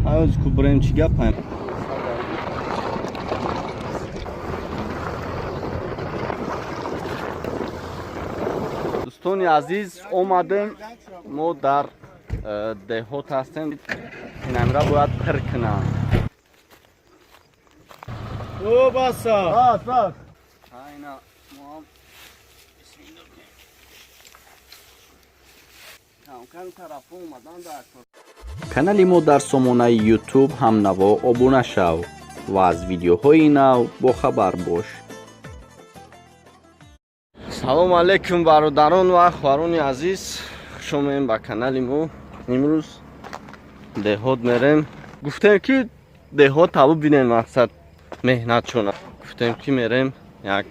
Hayır, kubrayım çi yapayım. دوستان عزیز اومدیم ما در دهات هستیم این امرا باید پر کنم او باسا بس اینا ما هم بسم الله کم طرف اومدن در کانال ما در سامانه یوتیوب همنوا ابونه شو و از ویدیوهای نو با خبر باش. سلام علیکم برادران و خواهران عزیز، خوش اومدین به کانال ما. امروز دهات میریم. گفتیم که دهات تا ببینین مقصد مهنت شونه. گفتیم که میریم یک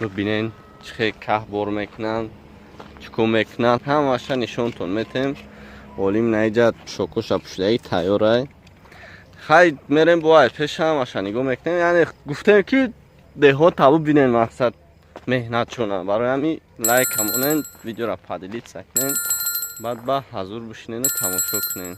ببینین چه که بار میکنن چکو میکنن همه نشونتون میتیم. اولیم نیجد شوکوش پشتهی تیاره خیلی میریم باید پیش همه نگاه میکنیم. یعنی گفتیم که دهات تا ببینین مقصد مهنت شونه. برای همین لایک همونین ویدیو را پادلیت سکنین بعد با حضور بشینین و تماشا کنین.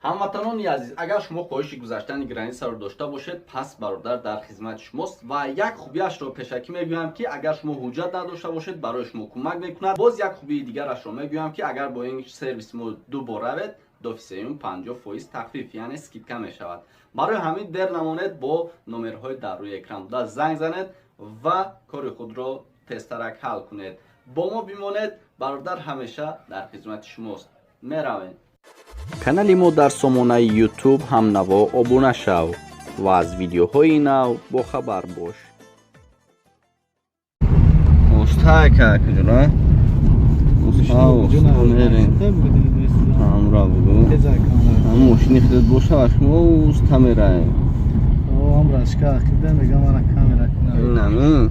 هموطنان عزیز، اگر شما خواهش گذشتن گرانیت را داشته باشید پس برادر در خدمت شماست و یک خوبیش را پیشکی میگویم که اگر شما حجت نداشته باشید برای شما کمک میکند. باز یک خوبی دیگرش را میگویم که اگر با این سرویس ما دو بار روید دافیسیون 50% تخفیف یعنی اسکیپکا می شود. برای همین دیر نمانید، با نمرهای در روی اکران زنگ زنید و کار خود را تسترک حل کنید. با ما بمانید، برادر همیشه در خدمت شماست. میرویم. کانال ما در سامانه یوتیوب همنوا ابونه شو و از ویدیوهای نو با خبر باش. استای که کجا میریم همراه بگو هم ماشینی خیلی باشه و شما استا میریم هم رشکه که میگم من کاملا کنم نمی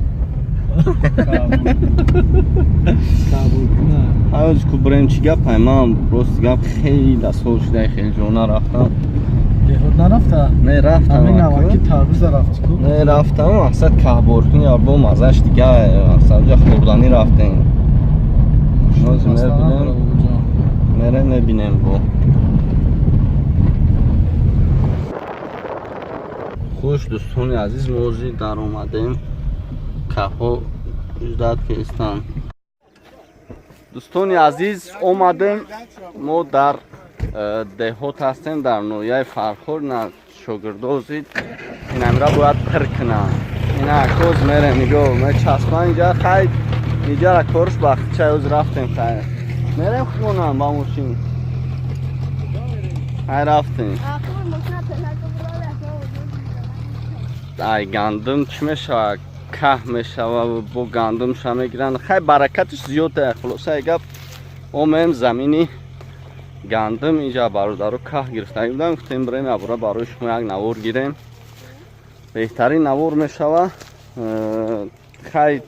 کابل کنم حالا بریم چی گپ من راست گپ خیلی سال شده خیلی جا نرفتم. دهات نرفته؟ نه رفتم همین نواکی تربوز رفتی کو؟ نه رفتم مقصد کهبارکنی یا با مزش دیگه مقصد جا خوردانی رفتیم نازی میریم میبینیم با خوش دوستان عزیز موزی در اومدیم که ها اجداد که استان. دوستان عزیز اومدیم ما در دهات هستیم در نویه فرخور نه شاگردازید این امرا باید پر کنم این اکوز میره نگاه می چسبن اینجا خیلی اینجا را کارش بخت چایوز رفتیم خیلی میریم خونم با موشین های رفتیم ای گندم چی میشه که میشه و با گندم شما میگیرن خیلی برکتش زیاده. خلاصه اگه اومیم زمینی گندم اینجا برادرو که گرفته بودم گفتیم بریم ابرا برای شما یک نوار گیریم بهترین نوار میشه. خیلی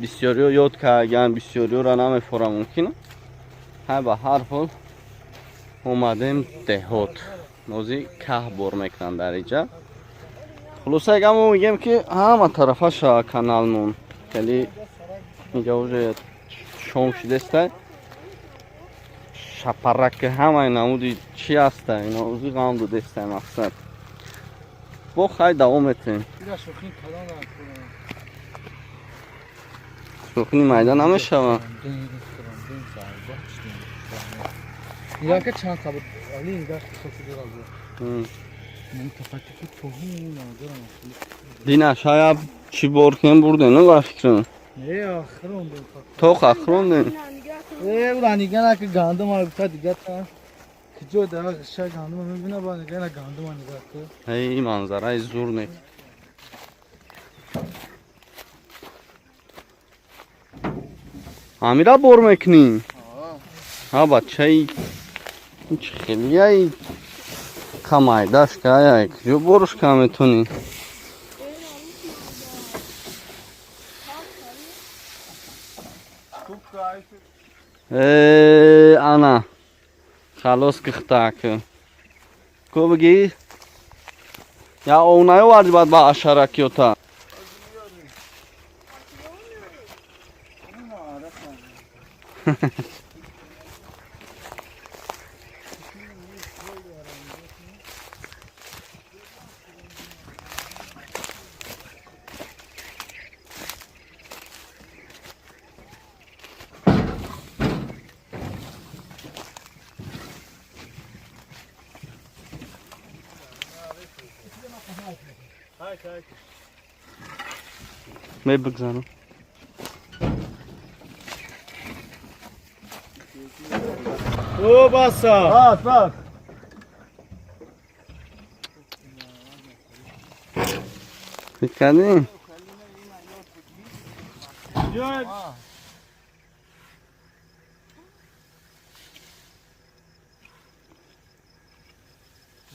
بسیاری یاد که اگر بسیاری را نمیفوره ممکنه های به هر حال اومدیم دهات نوزی که بار میکنن در اینجا. خلاصه اگه ما میگیم که همه طرفش کانالمون خیلی اینجا وجه شام شده است شپرک همه نمودی چی هسته اینا اوزی غام دو دسته مقصد با خیلی دوام میتیم. شوخی میدان نمیشه و یا که چند تا بود علی اینجا خصوصی درازه متفکر توهین نظرم دینا شاید چی بار کنیم برده نه با فکرم نه آخرون تو آخرون دین ulan nigana ki gandum var bir diga ta. Kıcı da şey gandum ama bina bana nigana gandum var niga ki. Hey manzarayı zor ne? Amira bor mekni. Ha bachai. Hiç خیلی کمایداش که یک جو برش که میتونی انا خلاص کختاک کو بگی یا اونای وارد باید با اشاره کیوتا می بگذارم او باسا بس بکنی جان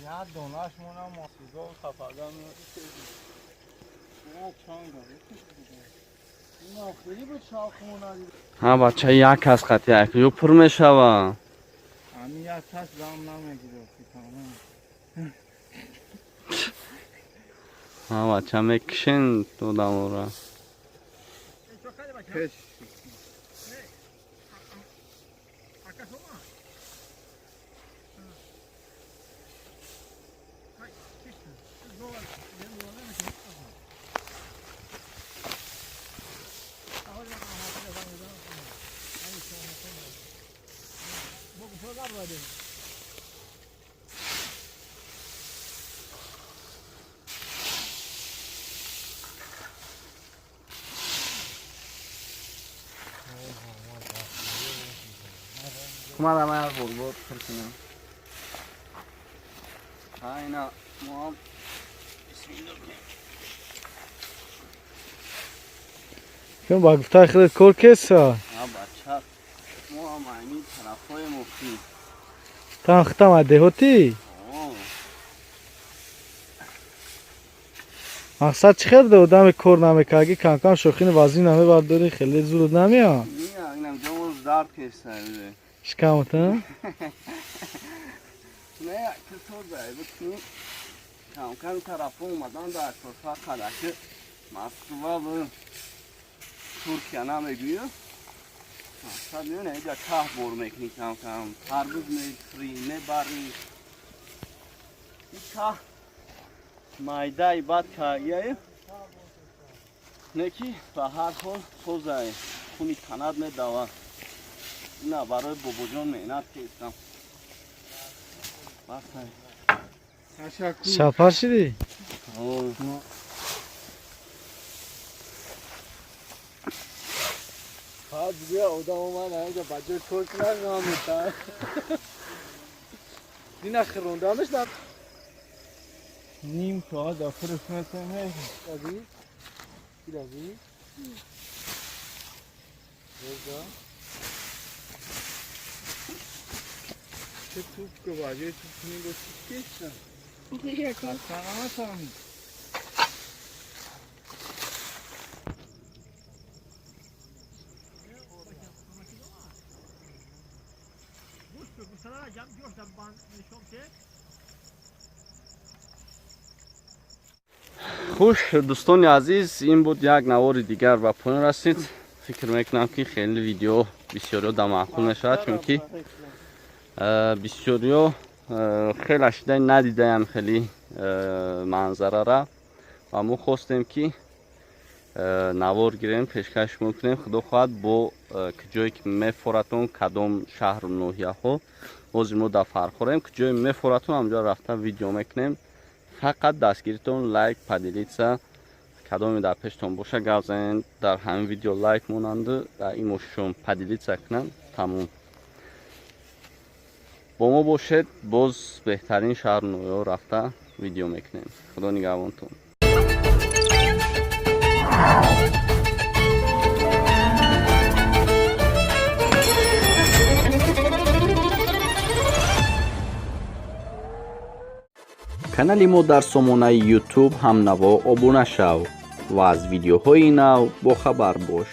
یا دوناش مونا موسیقا و خفاگان نه چانگا اینا خیلی به شاخمونا ها بچه یک از خط یک یو پر میشوه همین یک تاش دام نمیگیره ها بچه میکشین تو دامورا پش کما دامه از بول کنم ها اینا ما هم کم با گفتار خیلی کل کسا ها بچه ما هم اینی طرف های مفتی تا ختم عده هوتی مقصد چی خیلی دو دم کور نمیکاگی کم کم شوخین وازی نمی برداری خیلی زود نمیا اینم جمعوز درد کشته بده شکمتا نه که تو داری بکنی کم کم طرف اومدن در اطرافا خدکه مسکوه به ترکیه نمیگویه مقصد میونه اینجا که بور میکنی کم کم تربوز میکری میبری این که مایده بد که یه نکی به هر حال توزه خونی کند میدوه نه برای بابا جان مهنت کردم بس شفر شدی؟ ها دیگه آدم من اینجا بچه ترک نمیتن دینا خروندانش داد نیم تا داخل اسمت نمیشه دادی؟ کی دادی؟ رضا چه توپ که باجه توپ کنیم با چی کشتن؟ دیگه کن سلامت هم خوش دوستان عزیز این بود یک نوار دیگر و پایان رسید فکر میکنم که خیلی ویدیو بسیاری دا معقول میشود چون که بسیاری خیلی اشده ندیدم خیلی منظره را و ما خواستیم که نوار گیریم پیشکش میکنیم خدا خواهد با جایی که میفورتون کدام شهر و نوحیه ها باز ما دفعه خوریم که جایی میفورتون همجا رفته ویدیو میکنیم فقط دستگیریتون لایک پدیلیتسا کدامی در پیشتون باشه گوزین در همین ویدیو لایک موننده در این مشون پدیلیتسا کنن تموم. با ما باشد، باز بهترین شهر نویا رفته ویدیو میکنیم. خدا نگهبانتون. کانالی ما در سامانه یوتیوب همنوا ابونه شو و از ویدیوهای نو با خبر باش.